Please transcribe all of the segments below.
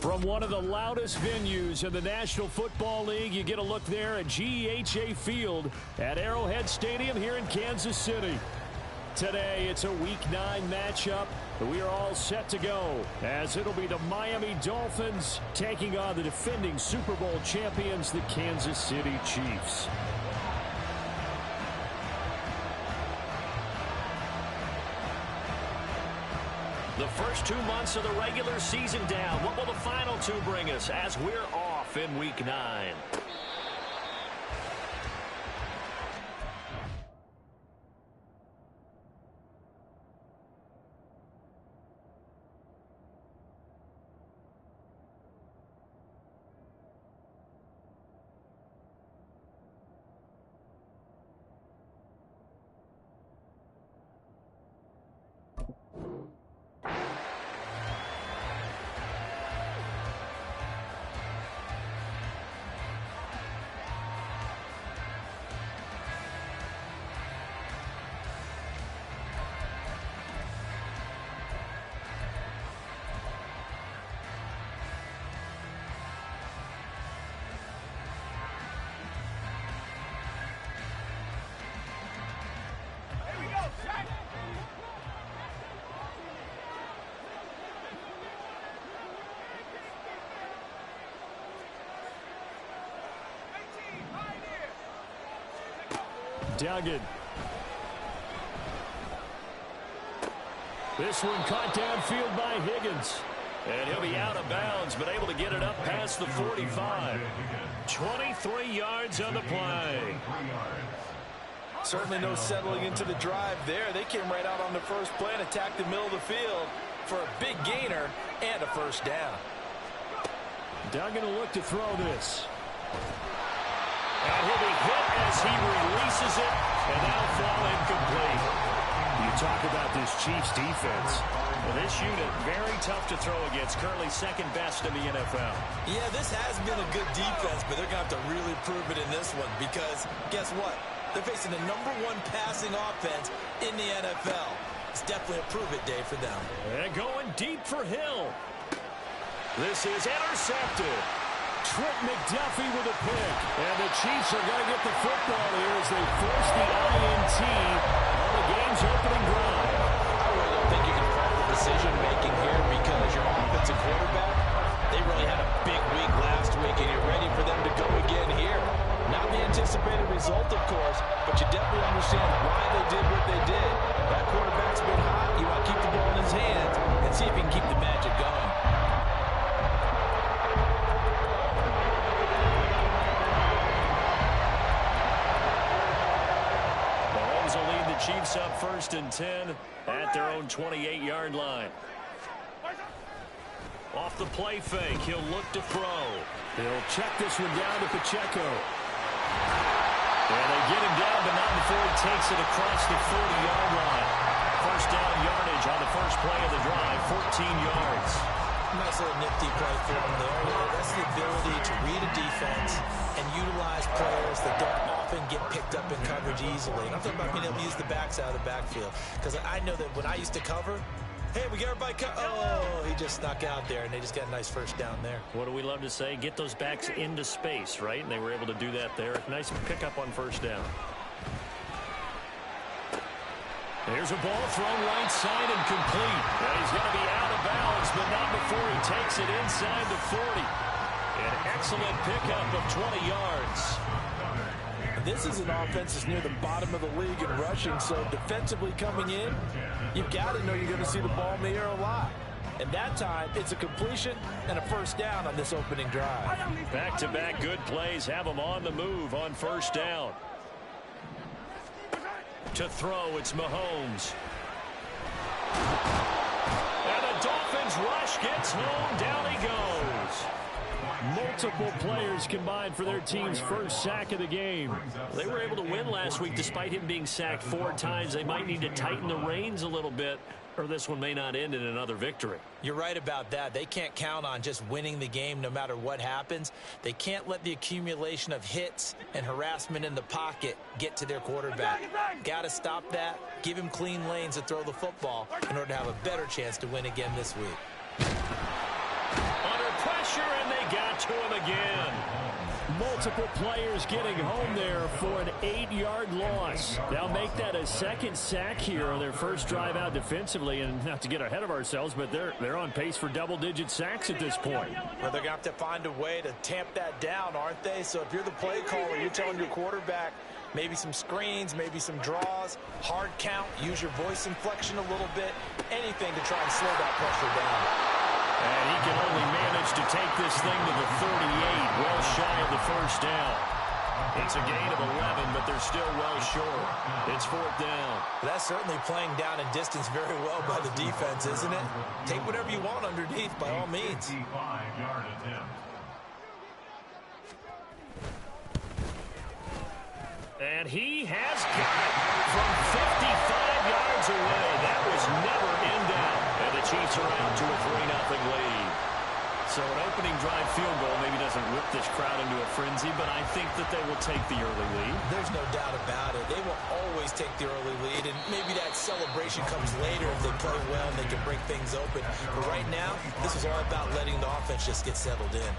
From one of the loudest venues in the National Football League, you get a look there at GEHA Field at Arrowhead Stadium here in Kansas City. Today, it's a Week 9 matchup. We are all set to go, as it'll be the Miami Dolphins taking on the defending Super Bowl champions, the Kansas City Chiefs. The first 2 months of the regular season down. What will the final 2 bring us as we're off in Week 9? Duggan. This one caught downfield by Higgins. And he'll be out of bounds, but able to get it up past the 45. 23 yards on the play. Certainly no settling into the drive there. They came right out on the first play and attacked the middle of the field for a big gainer and a first down. Duggan will look to throw this. And he'll be hit as he releases it, and that'll fall incomplete. You talk about this Chiefs defense. Well, this unit, very tough to throw against. Currently second best in the NFL. Yeah, this has been a good defense, but they're going to have to really prove it in this one because guess what? They're facing the #1 passing offense in the NFL. It's definitely a prove-it day for them. And going deep for Hill. This is intercepted. Trent McDuffie with a pick. And the Chiefs are going to get the football here as they force the INT on the game's opening drive. I really don't think you can fault the decision-making here because your offensive quarterback, they really had a big week last week, and you're ready for them to go again here. Not the anticipated result, of course, but you definitely understand why they did what they did. That quarterback's been hot. You want to keep the ball in his hands and see if he can keep the magic going. Chiefs up 1st and 10 at their own 28-yard line. Off the play fake, he'll look to throw. He'll check this one down to Pacheco. And they get him down, but not before he takes it across the 40-yard line. First down yardage on the first play of the drive, 14 yards. Nice little nifty play for him there. That's the ability to read a defense and utilize players that don't often get picked up in coverage easily. And I'm talking about being able to use the backs out of the backfield. Because I know that when I used to cover, hey, we got everybody oh, he just snuck out there, and they just got a nice first down there. What do we love to say? Get those backs into space, right? And they were able to do that there. Nice pickup on first down. There's a ball thrown right side and complete. And he's going to be out of bounds, but not before he takes it inside the 40. An excellent pickup of 20 yards. This is an offense that's near the bottom of the league in rushing, so defensively coming in, you've got to know you're going to see the ball in the air a lot. And that time, it's a completion and a first down on this opening drive. Back-to-back good plays have them on the move on first down. To throw, it's Mahomes. And the Dolphins rush gets home. Down he goes. Multiple players combined for their team's first sack of the game. They were able to win last week despite him being sacked 4 times. They might need to tighten the reins a little bit, or this one may not end in another victory. You're right about that. They can't count on just winning the game no matter what happens. They can't let the accumulation of hits and harassment in the pocket get to their quarterback. Got to stop that, give him clean lanes to throw the football in order to have a better chance to win again this week. Under pressure. to him again. Multiple players getting home there for an 8-yard loss. They'll make that a second sack here on their first drive out defensively. And not to get ahead of ourselves, but they're on pace for double-digit sacks at this point. Well, they're going to have to find a way to tamp that down, aren't they? So if you're the play caller, you're telling your quarterback maybe some screens, maybe some draws, hard count, use your voice inflection a little bit, anything to try and slow that pressure down. And he can only manage to take this thing to the 38, well shy of the first down. It's a gain of 11, but they're still well short. It's fourth down. That's certainly playing down in distance very well by the defense, isn't it? Take whatever you want underneath, by all means. And he has got it from 55 yards away. That was never in doubt. And the Chiefs are out to a 3-0 lead. So an opening drive field goal maybe doesn't whip this crowd into a frenzy, but I think that they will take the early lead. There's no doubt about it. They will always take the early lead, and maybe that celebration comes later if they play well and they can break things open. But right now, this is all about letting the offense just get settled in.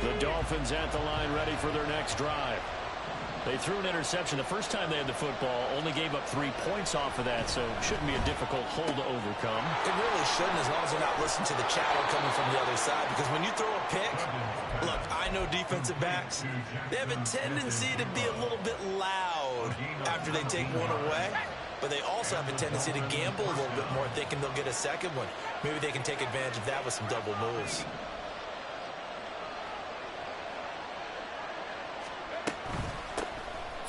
The Dolphins at the line ready for their next drive. They threw an interception the first time they had the football, only gave up 3 points off of that, so it shouldn't be a difficult hole to overcome. It really shouldn't, as long as they're not listening to the chatter coming from the other side, because when you throw a pick, look, I know defensive backs, they have a tendency to be a little bit loud after they take one away, but they also have a tendency to gamble a little bit more, thinking they'll get a second one. Maybe they can take advantage of that with some double moves.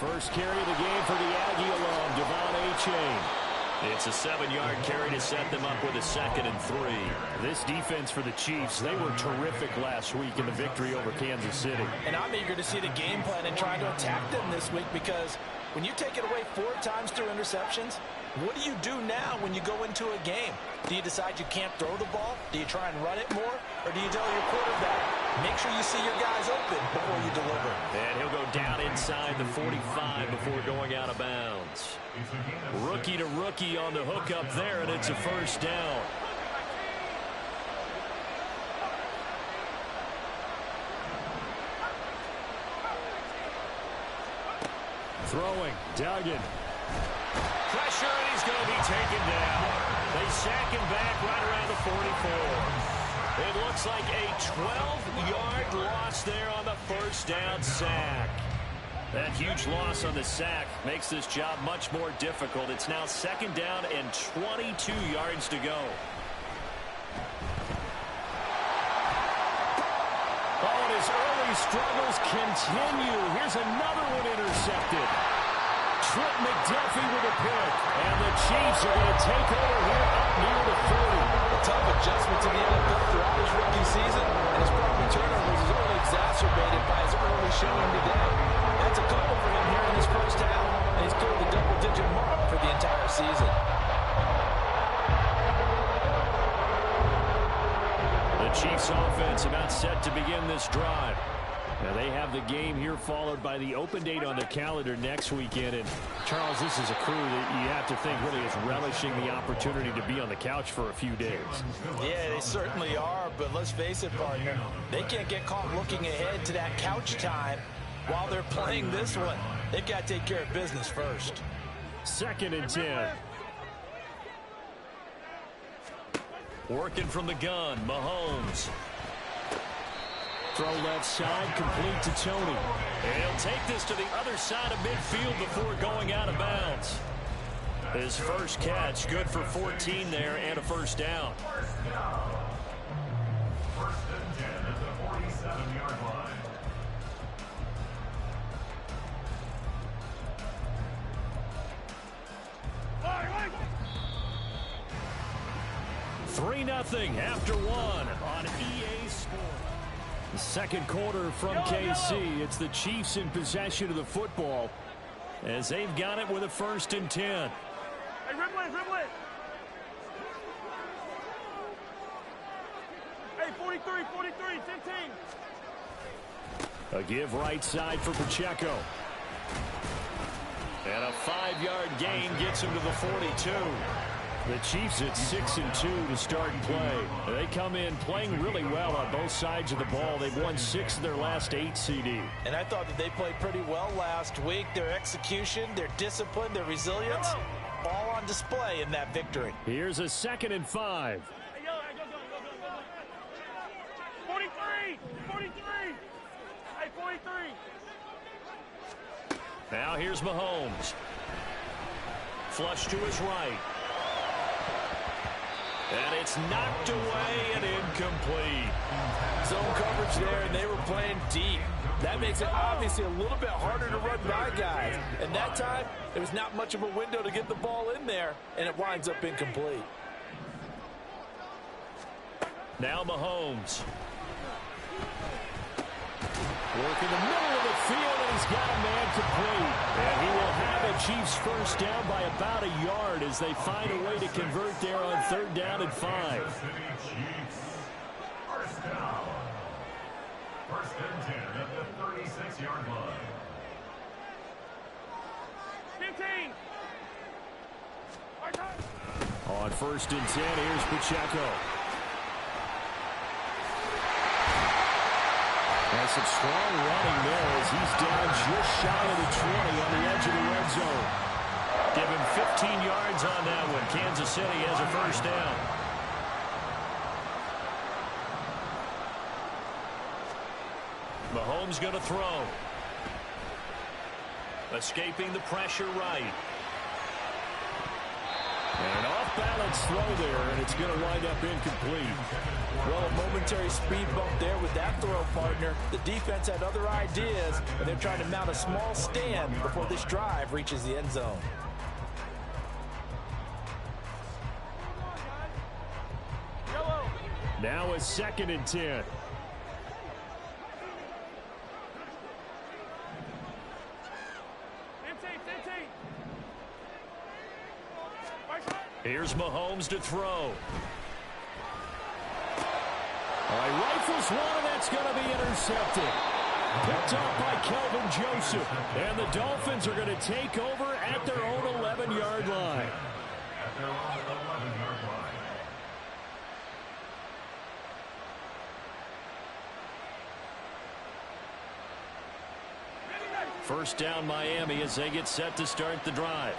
First carry of the game for the Aggie alum, Devon Achane. It's a 7-yard carry to set them up with a 2nd and 3. This defense for the Chiefs, they were terrific last week in the victory over Kansas City. And I'm eager to see the game plan and try to attack them this week, because when you take it away 4 times through interceptions, what do you do now when you go into a game? Do you decide you can't throw the ball? Do you try and run it more? Or do you tell your quarterback, make sure you see your guys open before you deliver? And he'll go down inside the 45 before going out of bounds. Rookie to rookie on the hook up there, and it's a first down. Throwing, Duggan. Pressure, and he's going to be taken down. They sack him back right around the 44. It looks like a 12-yard loss there on the first down sack. That huge loss on the sack makes this job much more difficult. It's now 2nd down and 22 yards to go. Oh, and his early struggles continue. Here's another one intercepted. Trent McDuffie with a pick. And the Chiefs are going to take over here up near the 40. A tough adjustment to the NFL throughout his rookie season, and his problem turnovers is only exacerbated by his early showing today. That's a couple for him here in this first half, and he's cleared the double-digit mark for the entire season. The Chiefs offense about set to begin this drive. Now they have the game here followed by the open date on the calendar next weekend. And Charles, this is a crew that you have to think really is relishing the opportunity to be on the couch for a few days. Yeah, they certainly are, but let's face it, partner, they can't get caught looking ahead to that couch time while they're playing this one. They've got to take care of business first. 2nd and 10. Working from the gun, Mahomes. Throw left side, complete to Tony. And he'll take this to the other side of midfield before going out of bounds. His first catch, good for 14 there and a first down. First and 10 at the 47-yard line. Nothing after one on EA Sports. The second quarter from KC. It's the Chiefs in possession of the football as they've got it with a 1st and 10. Hey, Ripley. Hey, 43, 15. A give right side for Pacheco. And a 5-yard gain gets him to the 42. The Chiefs at 6-2 to start play. They come in playing really well on both sides of the ball. They've won 6 of their last 8 CD. And I thought that they played pretty well last week. Their execution, their discipline, their resilience, all on display in that victory. Here's a 2nd and 5. 43! 43! Hey, 43! Now here's Mahomes. Flush to his right. And it's knocked away and incomplete. Zone coverage there, and they were playing deep. That makes it obviously a little bit harder to run by guys. And that time, there was not much of a window to get the ball in there, and it winds up incomplete. Now Mahomes. Working the middle of the field, and he's got a man complete. And he will have a Chiefs first down by about a yard as they find a way to convert there on 3rd down and 5. First down. 1st and 10 at the 36-yard line. 15! On 1st and 10, here's Pacheco. And some strong running there as he's down just shy of the 20 on the edge of the red zone. Give him 15 yards on that one. Kansas City has a first down. Mahomes going to throw. Escaping the pressure right. And an off-balance throw there, and it's going to wind up incomplete. Well, a momentary speed bump there with that throw, partner. The defense had other ideas, and they're trying to mount a small stand before this drive reaches the end zone. Now a 2nd and 10. Here's Mahomes to throw. Rifles one, and that's going to be intercepted. Picked up by Kelvin Joseph. And the Dolphins are going to take over at their own 11-yard line. At their own 11-yard line. First down Miami as they get set to start the drive.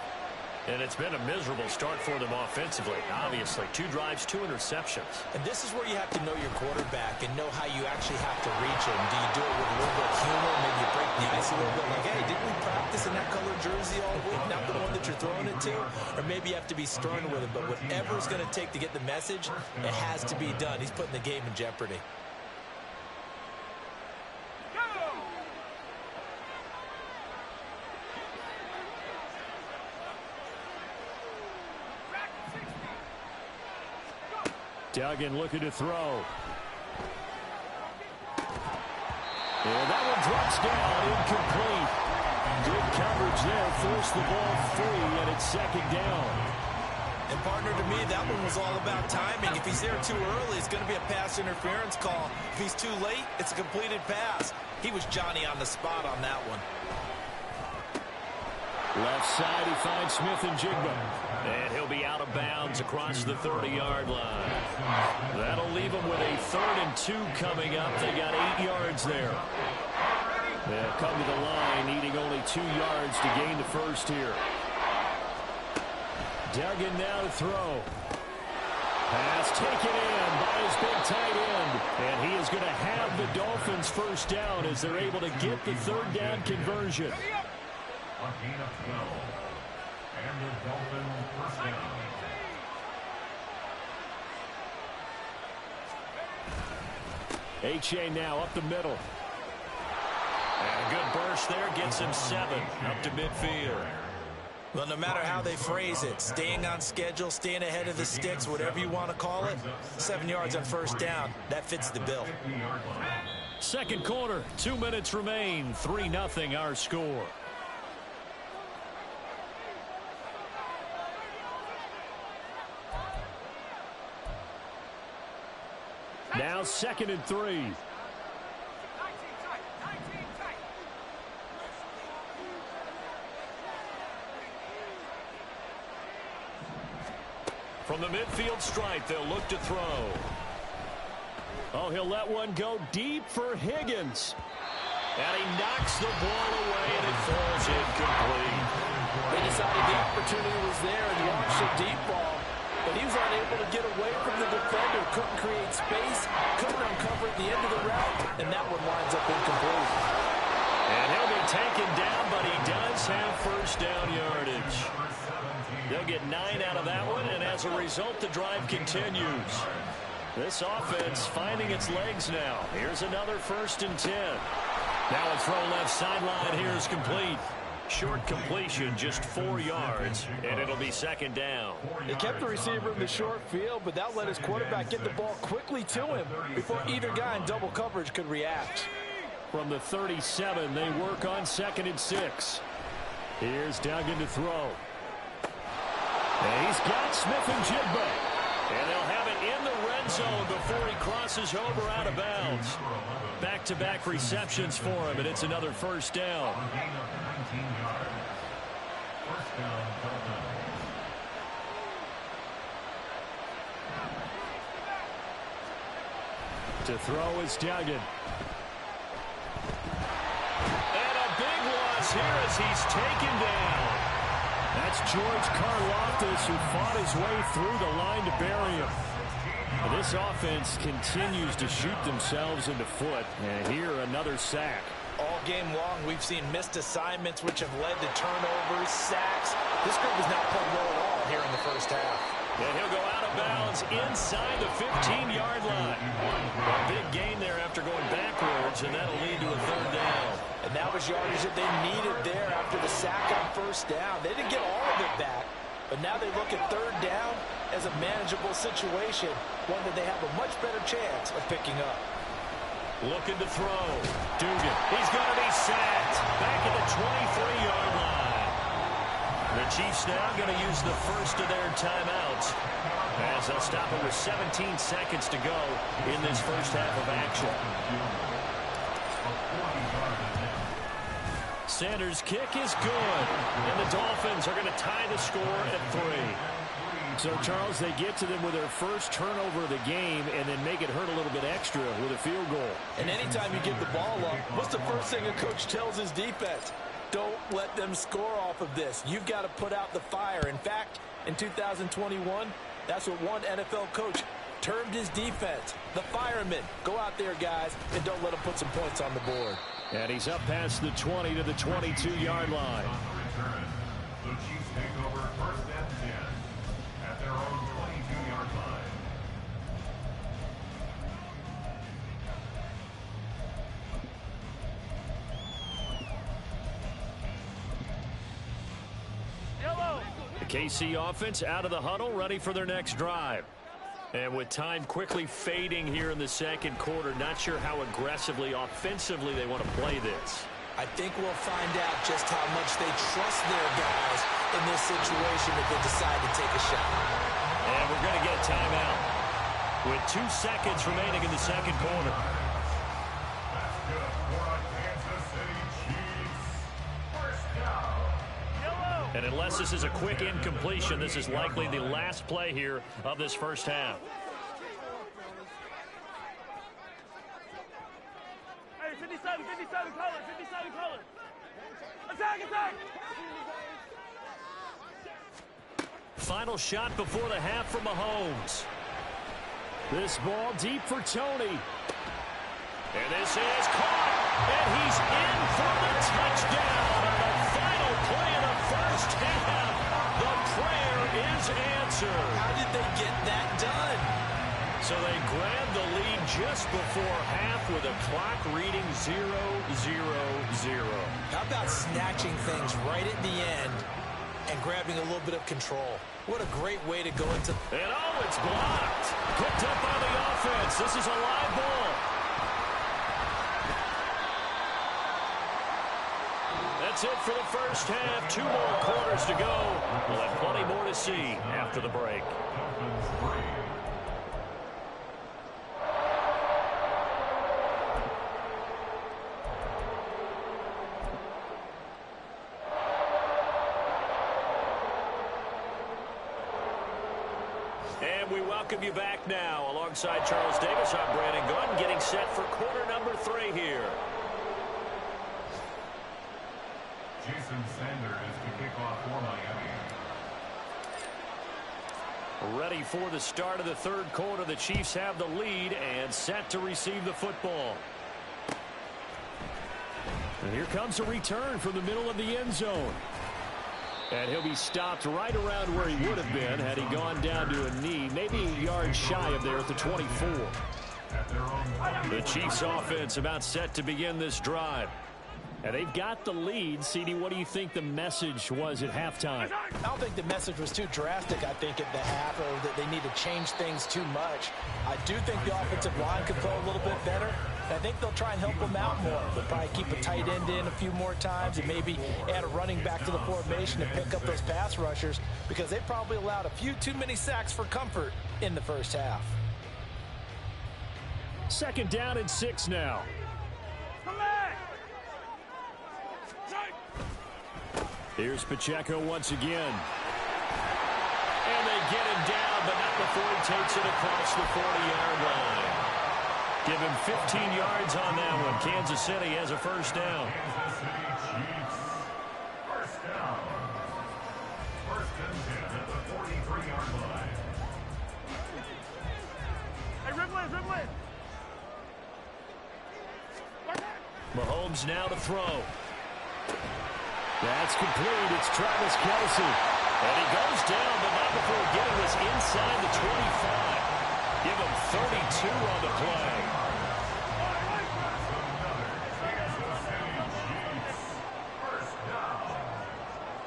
And it's been a miserable start for them offensively. Obviously, 2 drives, 2 interceptions. And this is where you have to know your quarterback and know how you actually have to reach him. Do you do it with a little bit of humor? Maybe you break the ice a little bit like, hey, didn't we practice in that color jersey all week? Not the one that you're throwing it to? Or maybe you have to be stern with him. But whatever it's going to take to get the message, it has to be done. He's putting the game in jeopardy. Duggan looking to throw. And that one drops down, incomplete. Good coverage there, forced the ball free, and it's 2nd down. And partner, to me, that one was all about timing. If he's there too early, it's going to be a pass interference call. If he's too late, it's a completed pass. He was Johnny on the spot on that one. Left side, he finds Smith and Jigba. And he'll be out of bounds across the 30-yard line. That'll leave him with a 3rd and 2 coming up. They got 8 yards there. They'll come to the line, needing only 2 yards to gain the first here. Duggan now to throw. Pass taken in by his big tight end. And he is going to have the Dolphins first down as they're able to get the 3rd down conversion. A gain of 12. And the Dolphin first down. H.A. now up the middle. And a good burst there gets him 7 up to midfield. Well, no matter how they phrase it, staying on schedule, staying ahead of the sticks, whatever you want to call it, 7 yards on first down, that fits the bill. Second quarter, 2 minutes remain, 3-0 our score. Now 2nd and 3. From the midfield stripe, they'll look to throw. Oh, he'll let one go deep for Higgins. And he knocks the ball away, and it falls incomplete. They decided the opportunity was there and launched a deep ball, but he was unable to get away from the defender, couldn't create space, couldn't uncover at the end of the route, and that one winds up incomplete. And he'll be taken down, but he does have first down yardage. They'll get 9 out of that one, and as a result, the drive continues. This offense finding its legs now. Here's another 1st and 10. Now a throw left sideline here is complete. Short completion, just 4 yards, and it'll be 2nd down. He kept the receiver in the short field, but that let his quarterback get the ball quickly to him before either guy in double coverage could react. From the 37, they work on 2nd and 6. Here's Duggan to throw. And he's got Smith-Njigba. And they'll have it in the red zone before he crosses over out of bounds. Back-to-back receptions for him, and it's another 1st down. To throw is Duggan. And a big loss here as he's taken down. That's George Karlaftis, who fought his way through the line to bury him. And this offense continues to shoot themselves in the foot. And here, another sack. All game long, we've seen missed assignments, which have led to turnovers, sacks. This group has not played well at all here in the first half. And he'll go out of bounds inside the 15-yard line. A big gain there after going backwards, and that'll lead to a 3rd down. And that was yardage that they needed there after the sack on 1st down. They didn't get all of it back, but now they look at 3rd down as a manageable situation, one that they have a much better chance of picking up. Looking to throw. Dugan. He's going to be sacked. Back at the 23-yard line. The Chiefs now going to use the first of their timeouts as they'll stop it with 17 seconds to go in this first half of action. Sanders' kick is good, and the Dolphins are going to tie the score at 3. So, Charles, they get to them with their first turnover of the game and then make it hurt a little bit extra with a field goal. And anytime you give the ball up, what's the first thing a coach tells his defense? Don't let them score off of this. You've got to put out the fire. In fact, in 2021, that's what one NFL coach termed his defense. The firemen. Go out there, guys, and don't let them put some points on the board. And he's up past the 20 to the 22-yard line. The Chiefs take over 1st and 10 at their own 22-yard line. The KC offense out of the huddle, ready for their next drive. And with time quickly fading here in the 2nd quarter, not sure how aggressively, offensively they want to play this. I think we'll find out just how much they trust their guys in this situation if they decide to take a shot. And we're going to get a timeout with 2 seconds remaining in the 2nd quarter. That's good for a Kansas City Chiefs. 1st down. And unless this is a quick incompletion, this is likely the last play here of this first half. Hey, 57, 57 color, 57 color. Attack, attack. Final shot before the half from Mahomes. This ball deep for Tony. And this is caught. And he's in for the touchdown. And the final play of the first half. The prayer is answered. How did they get that done? So they grabbed the lead just before half with a clock reading 0-0-0. How about snatching things right at the end and grabbing a little bit of control? What a great way to go into... And oh, it's blocked. Picked up by the offense. This is a live ball. That's it for the first half. 2 more quarters to go. We'll have plenty more to see after the break. And we welcome you back now. Alongside Charles Davis, I'm Brandon Gaudin, getting set for quarter number 3 here. Jason Sanders to kick off for Miami. Ready for the start of the third quarter. The Chiefs have the lead and set to receive the football. And here comes a return from the middle of the end zone. And he'll be stopped right around where he would have been had he gone down to a knee, maybe a yard shy of there at the 24. The Chiefs offense about set to begin this drive. And they've got the lead. CD, what do you think the message was at halftime? I don't think the message was too drastic, I think, at the half, or that they need to change things too much. I do think the offensive line could play a little bit better. I think they'll try and help them out more. They'll probably keep a tight end in a few more times and maybe add a running back to the formation to pick up those pass rushers, because they probably allowed a few too many sacks for comfort in the first half. 2nd down and 6 now. Come back! Here's Pacheco once again. And they get him down, but not before he takes it across the 40-yard line. Give him 15 yards on that one. Kansas City has a first down. Kansas City Chiefs. First down. 1st and 10 at the 43-yard line. Hey, Riblin! Mahomes now to throw. That's complete. It's Travis Kelce. And he goes down, but not before getting this inside the 25. Give him 32 on the play. Kansas City Chiefs. First down.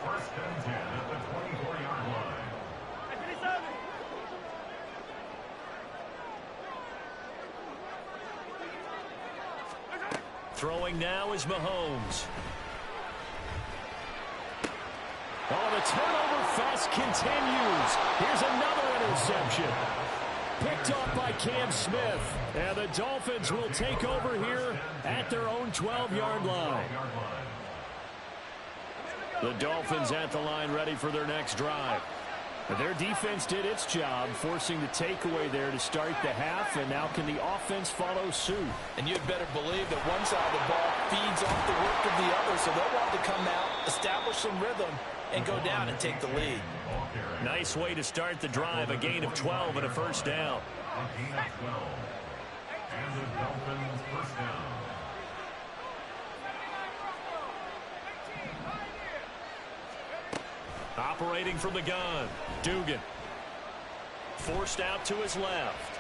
1st and 10 at the 24-yard line. Hey, 57! Throwing now is Mahomes. Oh, the turnover fest continues. Here's another interception. Picked off by Cam Smith. And the Dolphins will take over here at their own 12-yard line. The Dolphins at the line, ready for their next drive. Their defense did its job, forcing the takeaway there to start the half, and now can the offense follow suit? And you'd better believe that one side of the ball feeds off the work of the other, so they'll want to come out, establish some rhythm, and go down and take the lead. Nice way to start the drive, a gain of 12 and a first down. A gain of 12. And the Dolphins first down. Operating from the gun, Dugan. Forced out to his left.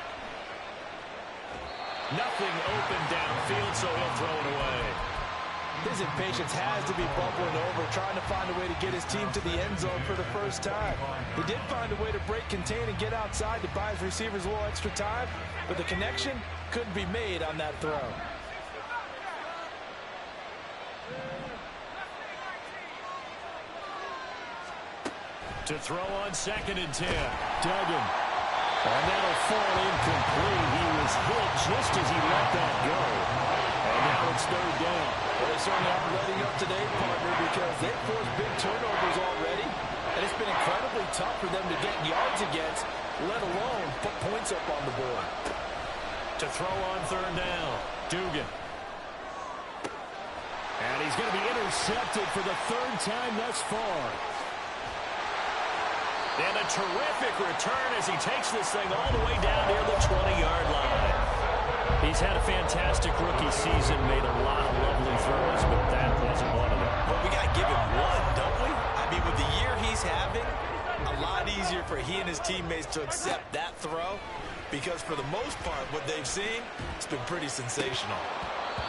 Nothing open downfield, so he'll throw it away. His impatience has to be bubbling over, trying to find a way to get his team to the end zone for the first time. He did find a way to break contain and get outside to buy his receivers a little extra time, but the connection couldn't be made on that throw. To throw on 2nd and 10. Duggan. And that'll fall incomplete. He was hit just as he let that go. And now it's 3rd down. Well, they certainly aren't letting up today, partner, because they've forced big turnovers already. And it's been incredibly tough for them to get yards against, let alone put points up on the board. To throw on 3rd down. Dugan. And he's going to be intercepted for the 3rd time thus far. And a terrific return as he takes this thing all the way down near the 20-yard line. He's had a fantastic rookie season, made a lot of lovely throws, but that wasn't one of them. But we got to give him one, don't we? I mean, with the year he's having, a lot easier for he and his teammates to accept that throw, because for the most part, what they've seen, it's been pretty sensational.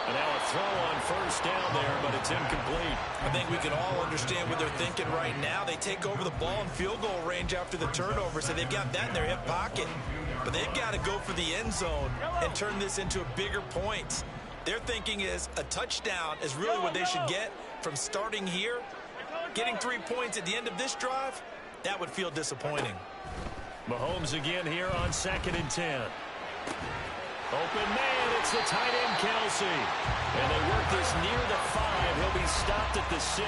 And now a throw on 1st down there, but it's incomplete. I think we can all understand what they're thinking right now. They take over the ball in field goal range after the turnover, so they've got that in their hip pocket. But they've got to go for the end zone and turn this into a bigger point. Their thinking is a touchdown is really what they should get from starting here. Getting 3 points at the end of this drive, that would feel disappointing. Mahomes again here on 2nd and 10. Open man, it's the tight end Kelce. And they work this near the 5. He'll be stopped at the 6.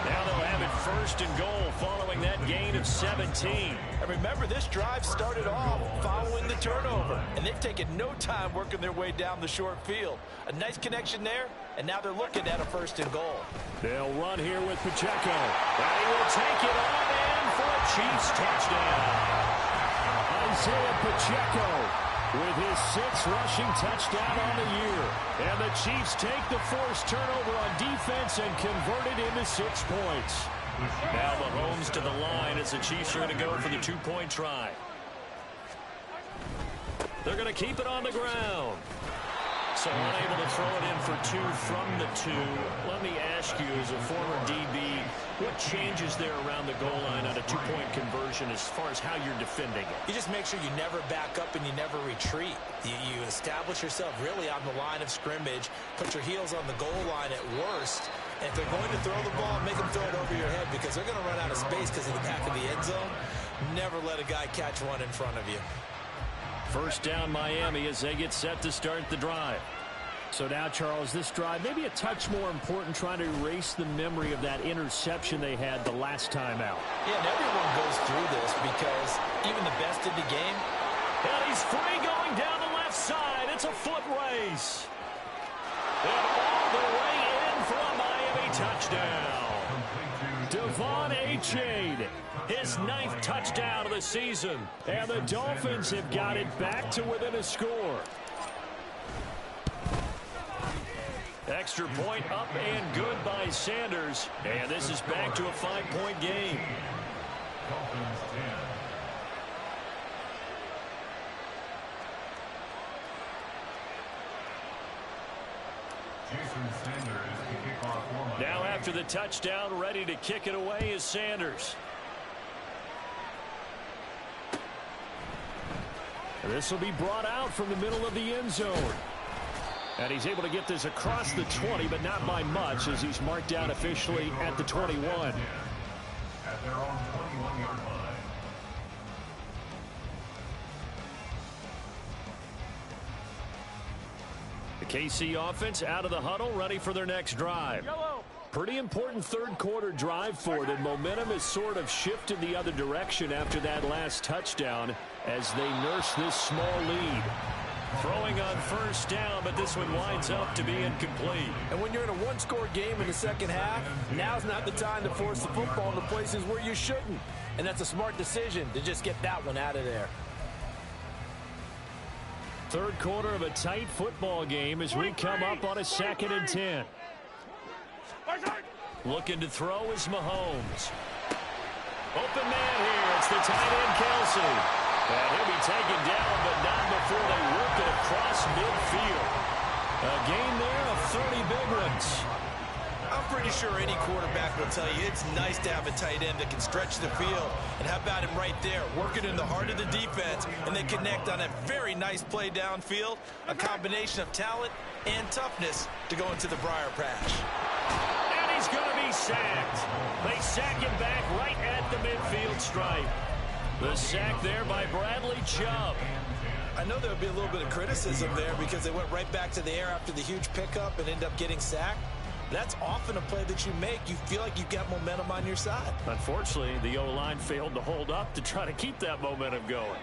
Now they'll have it first and goal following that gain of 17. And remember, this drive started off following the turnover, and they've taken no time working their way down the short field. A nice connection there, and now they're looking at a first and goal. They'll run here with Pacheco. And he will take it on in for a Chiefs touchdown. Isaiah Pacheco with his 6th rushing touchdown on the year. And the Chiefs take the forced turnover on defense and convert it into 6 points. Now Mahomes to the line as the Chiefs are going to go for the 2-point try. They're going to keep it on the ground. So unable to throw it in for 2 from the 2. Let me ask you, as a former DB, what changes there around the goal line on a 2-point conversion as far as how you're defending it? You just make sure you never back up and you never retreat. You establish yourself really on the line of scrimmage, put your heels on the goal line at worst, and if they're going to throw the ball, make them throw it over your head because they're going to run out of space because of the back of the end zone. Never let a guy catch one in front of you. First down Miami as they get set to start the drive. So now, Charles, this drive may be a touch more important, trying to erase the memory of that interception they had the last time out. Yeah, and everyone goes through this because even the best in the game. And he's free going down the left side. It's a foot race. And all the way in for a Miami touchdown. Devon Achane, his 9th touchdown of the season. And the Dolphins have got it back to within a score. Extra point up and good by Sanders. And this is back to a 5-point game. Dolphins 10. Jason Sanders to kick off for Miami. Now after the touchdown, ready to kick it away is Sanders. This will be brought out from the middle of the end zone. And he's able to get this across the 20, but not by much, as he's marked down officially at the 21. At their own 21-yard line. The KC offense out of the huddle, ready for their next drive. Pretty important third-quarter drive for them. Momentum has sort of shifted the other direction after that last touchdown as they nurse this small lead. Throwing on first down, but this one winds up to be incomplete. And when you're in a one-score game in the second half, now's not the time to force the football into places where you shouldn't. And that's a smart decision to just get that one out of there. Third quarter of a tight football game as we come up on a 2nd and 10. Looking to throw is Mahomes. Open man here. It's the tight end, Kelsey. And he'll be taken down, but not before they work it across midfield. A gain there of 30 big ones. I'm pretty sure any quarterback will tell you it's nice to have a tight end that can stretch the field. And how about him right there, working in the heart of the defense, and they connect on a very nice play downfield, a combination of talent and toughness to go into the briar patch. And he's going to be sacked. They sack him back right at the midfield stripe. The sack there by Bradley Chubb. I know there would be a little bit of criticism there because they went right back to the air after the huge pickup and ended up getting sacked. That's often a play that you make. You feel like you've got momentum on your side. Unfortunately, the O-line failed to hold up to try to keep that momentum going.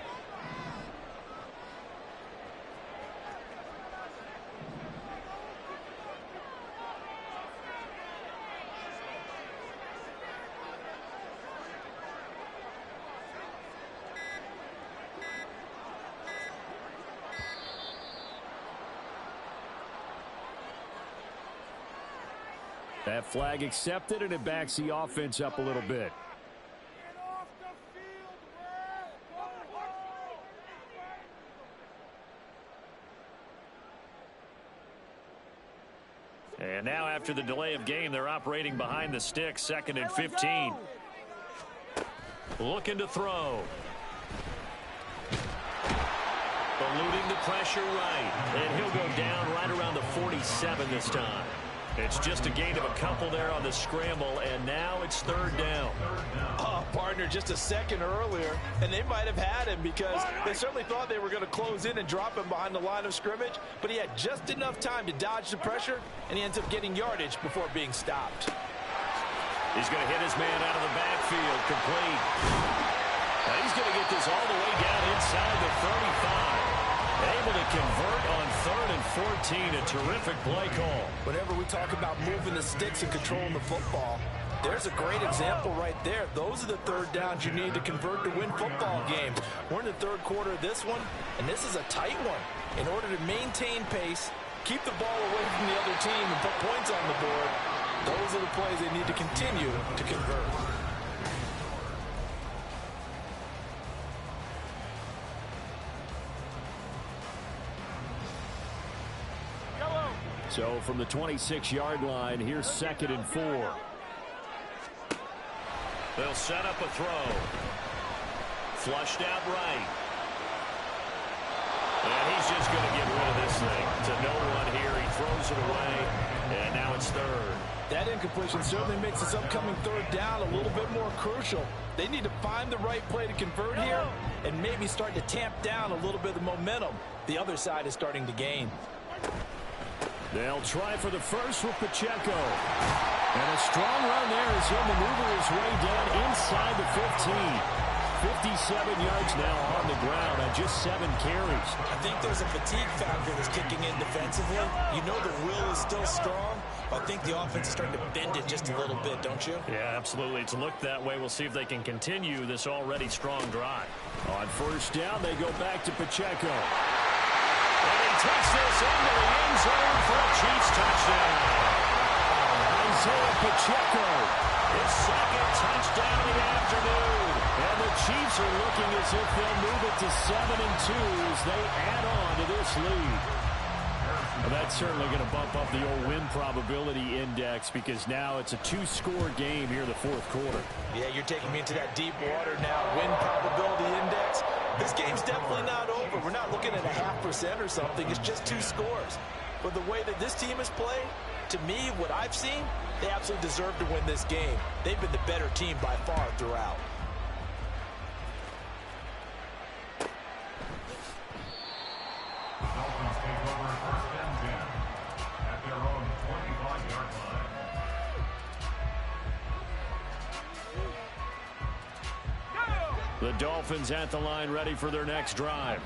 That flag accepted, and it backs the offense up a little bit. And now after the delay of game, they're operating behind the stick, 2nd and 15. Looking to throw. Eluding the pressure right. And he'll go down right around the 47 this time. It's just a gain of a couple there on the scramble, and now it's 3rd down. Oh, partner, just a second earlier, and they might have had him because they certainly thought they were going to close in and drop him behind the line of scrimmage, but he had just enough time to dodge the pressure, and he ends up getting yardage before being stopped. He's going to hit his man out of the backfield, complete. Now he's going to get this all the way down inside the 35. Able to convert on 3rd and 14. A terrific play call. Whenever we talk about moving the sticks and controlling the football, there's a great example right there. Those are the third downs you need to convert to win football games. We're in the third quarter of this one, and this is a tight one. In order to maintain pace, keep the ball away from the other team, and put points on the board, those are the plays they need to continue to convert. So from the 26-yard line, here's 2nd and 4. They'll set up a throw. Flushed out right. And he's just going to get rid of this thing. To no one here. He throws it away. And now it's 3rd. That incompletion certainly makes this upcoming 3rd down a little bit more crucial. They need to find the right play to convert here and maybe start to tamp down a little bit of the momentum the other side is starting to gain. They'll try for the first with Pacheco. And a strong run there as he'll maneuver his way down inside the 15. 57 yards now on the ground on just 7 carries. I think there's a fatigue factor that's kicking in defensively. You know the will is still strong, but I think the offense is starting to bend it just a little bit, don't you? Yeah, absolutely. It's looked that way. We'll see if they can continue this already strong drive. On 1st down, they go back to Pacheco. And he takes this into the end zone for a Chiefs touchdown. Isaiah Pacheco, his 2nd touchdown of the afternoon. And the Chiefs are looking as if they'll move it to 7-2 as they add on to this lead. Well, that's certainly going to bump up the old win probability index because now it's a 2-score game here in the 4th quarter. Yeah, you're taking me into that deep water now. Win probability index. This game's definitely not over. We're not looking at a 0.5% or something. It's just 2 scores. But the way that this team has played, to me, what I've seen, they absolutely deserve to win this game. They've been the better team by far throughout. Dolphins take over 1st and 10 at their own 25-yard line. The Dolphins at the line ready for their next drive.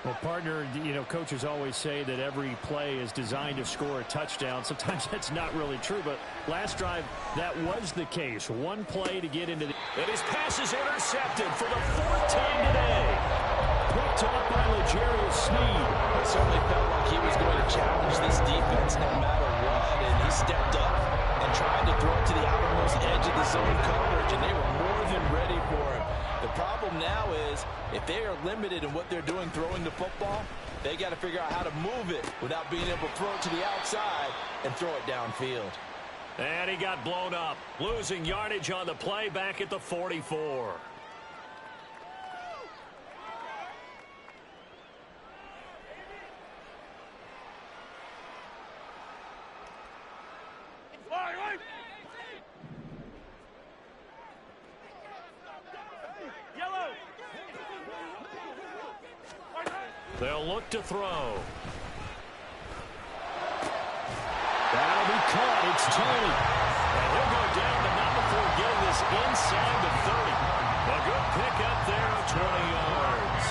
Well, partner, you know, coaches always say that every play is designed to score a touchdown. Sometimes that's not really true, but last drive, that was the case. One play to get into the... And his pass is intercepted for the 4th time today. Picked up by L'Jarius Sneed. It certainly felt like he was going to challenge this defense no matter what, and he stepped up and tried to throw it to the outermost edge of the zone coverage, and they were more than ready for him. The problem now is if they are limited in what they're doing throwing the football, they got to figure out how to move it without being able to throw it to the outside and throw it downfield. And he got blown up, losing yardage on the play back at the 44. They'll look to throw. That'll be caught. It's Tony. And he'll go down, but not before getting this inside the 30. A good pick up there of 20 yards.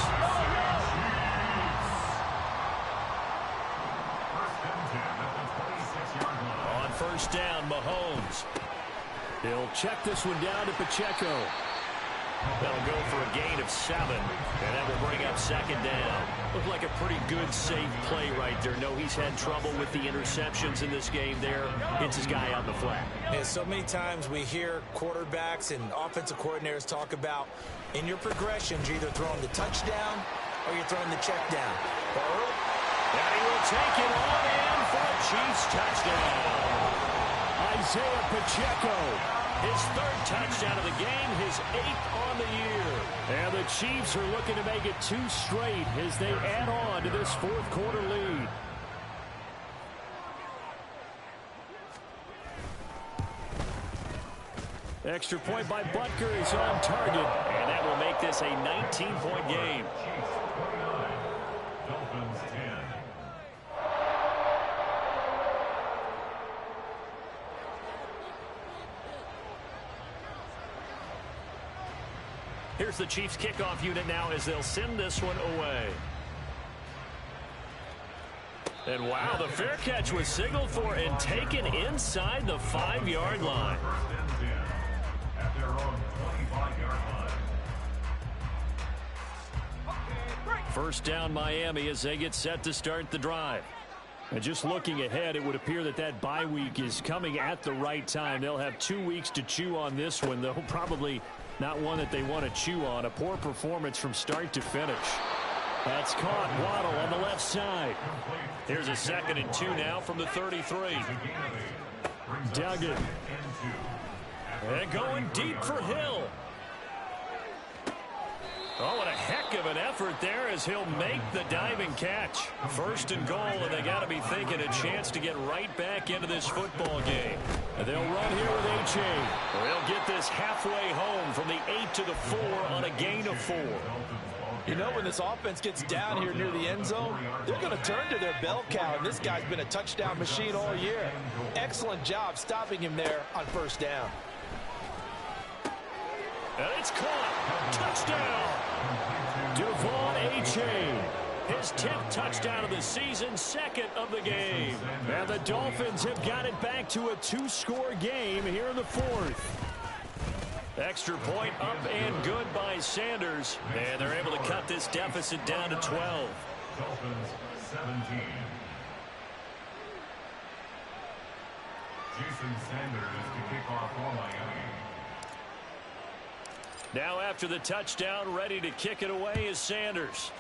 1st and 10 at the 26-yard line. On 1st down, Mahomes. He'll check this one down to Pacheco. That'll go for a gain of 7, and that will bring up 2nd down. Looked like a pretty good, safe play right there. No, he's had trouble with the interceptions in this game there. Hits his guy out in the flat. Yeah, so many times we hear quarterbacks and offensive coordinators talk about in your progressions, you're either throwing the touchdown or you're throwing the check down. And he will take it on in for a Chiefs touchdown. Isaiah Pacheco. His 3rd touchdown of the game, his 8th on the year. And the Chiefs are looking to make it 2 straight as they add on to this 4th quarter lead. Extra point by Butker is on target, and that will make this a 19-point game. Chiefs 29, Dolphins 10. Here's the Chiefs kickoff unit now as they'll send this one away. And wow, the fair catch was signaled for and taken inside the 5-yard line. At their own 25-yard line. First down Miami as they get set to start the drive. And just looking ahead, it would appear that that bye week is coming at the right time. They'll have 2 weeks to chew on this one, though probably not one that they want to chew on. A poor performance from start to finish. That's caught. Waddle on the left side. Here's a 2nd and 2 now from the 33. Duggan. And going deep for Hill. Oh, what a heck of an effort there as he'll make the diving catch. 1st and goal, and they got to be thinking a chance to get right back into this football game. And they'll run here with Achane. They'll get this halfway home from the 8 to the 4 on a gain of 4. You know, when this offense gets down here near the end zone, they're going to turn to their bell cow, and this guy's been a touchdown machine all year. Excellent job stopping him there on 1st down. And it's caught. Touchdown. Devon Achane. His 10th touchdown of the season, 2nd of the game. And the Dolphins have got it back to a 2-score game here in the 4th. Extra point up and good by Sanders. And they're able to cut this deficit down to 12. Dolphins 17. Jason Sanders to kick off for Miami. Now after the touchdown, ready to kick it away is Sanders.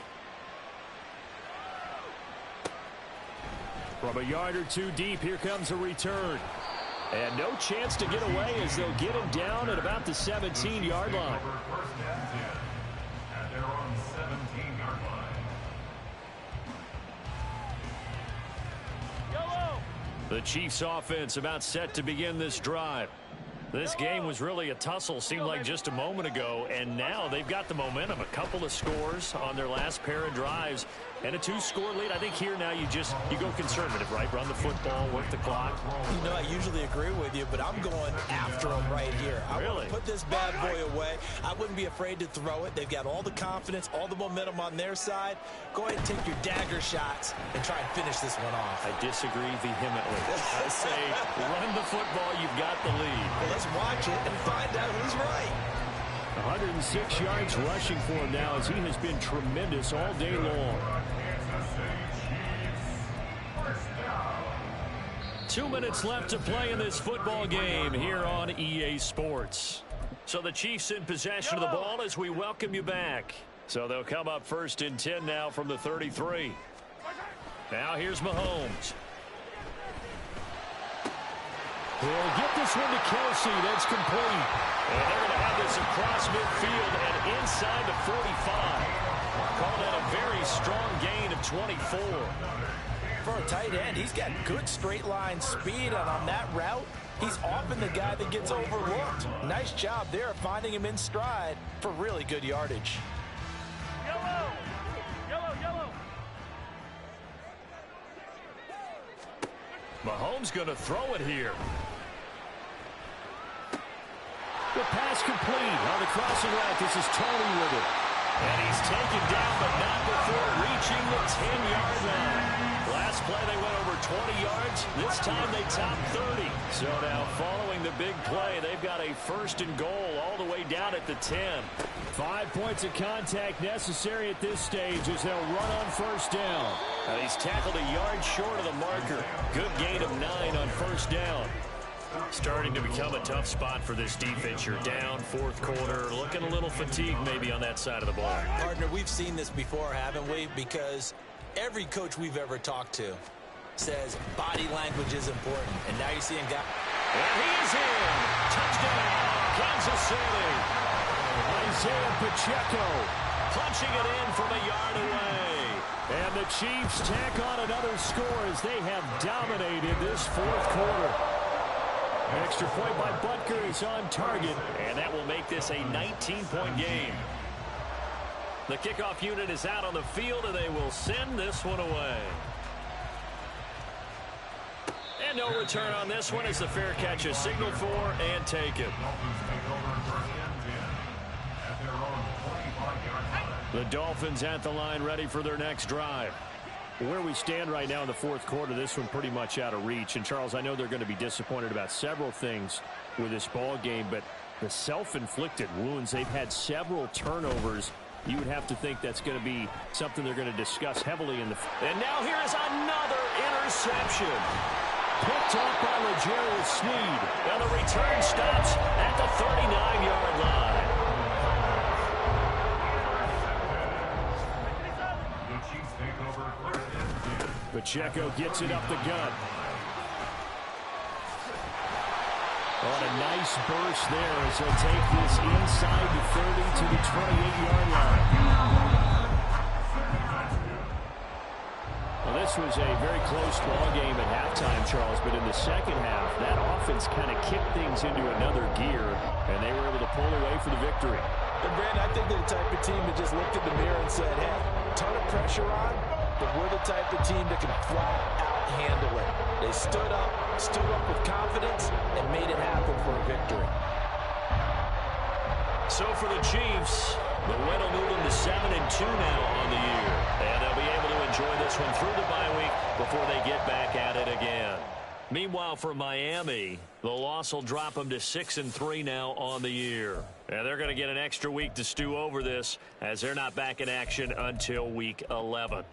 From a yard or 2 deep, here comes a return. And no chance to get away as they'll get him down at about the 17-yard line. 1st and 10 at their own 17-yard line. Yellow. The Chiefs offense about set to begin this drive. This game was really a tussle, seemed like just a moment ago, and now they've got the momentum. A couple of scores on their last pair of drives and a 2-score lead. I think here now you go conservative, right? Run the football, work the clock. You know, I usually agree with you, but I'm going after him right here. I want to put this bad boy away. I wouldn't be afraid to throw it. They've got all the confidence, all the momentum on their side. Go ahead and take your dagger shots and try and finish this one off. I disagree vehemently. I say run the football, you've got the lead. Well, let's watch it and find out who's right. 106 yards rushing for him now as he has been tremendous all day long. 2 minutes left to play in this football game here on EA Sports. So the Chiefs in possession of the ball as we welcome you back. So they'll come up 1st and 10 now from the 33. Now here's Mahomes. He'll get this one to Kelsey. That's complete. And they're going to have this across midfield and inside the 45. Call that a very strong gain of 24. For a tight end, he's got good straight line speed, and on that route, he's often the guy that gets overlooked. Nice job there finding him in stride for really good yardage. Yellow. Yellow, yellow. Mahomes going to throw it here. The pass complete on the crossing route. This is Tony with it. And he's taken down, but not before reaching the 10-yard line. Last play, they went over 20 yards. This time, they topped 30. So now, following the big play, they've got a 1st and goal all the way down at the 10. 5 points of contact necessary at this stage as they'll run on 1st down. And he's tackled a yard short of the marker. Good gain of 9 on 1st down. Starting to become a tough spot for this defense. You're down 4th quarter, looking a little fatigued maybe on that side of the ball. Partner, we've seen this before, haven't we? Because every coach we've ever talked to says body language is important. And now you see him got... And he is in. Touchdown, Kansas City. Isaiah Pacheco punching it in from a yard away. And the Chiefs tack on another score as they have dominated this 4th quarter. Extra point by Butker is on target, and that will make this a 19-point game. The kickoff unit is out on the field, and they will send this one away. And no return on this one as the fair catch is signaled for and taken. Dolphins take over 1st and 10 at their own The Dolphins at the line, ready for their next drive. Where we stand right now in the fourth quarter, this one pretty much out of reach. And, Charles, I know they're going to be disappointed about several things with this ball game, but the self-inflicted wounds, they've had several turnovers. You would have to think that's going to be something they're going to discuss heavily in the... And now here is another interception. Picked up by L'Jarius Sneed. And the return stops at the 39-yard line. Pacheco gets it up the gut. On a nice burst there as he'll take this inside the 30 to the 28-yard line. Well, this was a very close ball game at halftime, Charles, but in the second half, that offense kind of kicked things into another gear, and they were able to pull away for the victory. And, Brandon, I think they're the type of team that just looked in the mirror and said, hey, ton of pressure on, but we're the type of team that can flat out handle it. They stood up with confidence, and made it happen for a victory. So for the Chiefs, the win will move them to 7-2 now on the year. And they'll be able to enjoy this one through the bye week before they get back at it again. Meanwhile, for Miami, the loss will drop them to 6-3 now on the year. And they're going to get an extra week to stew over this as they're not back in action until week 11.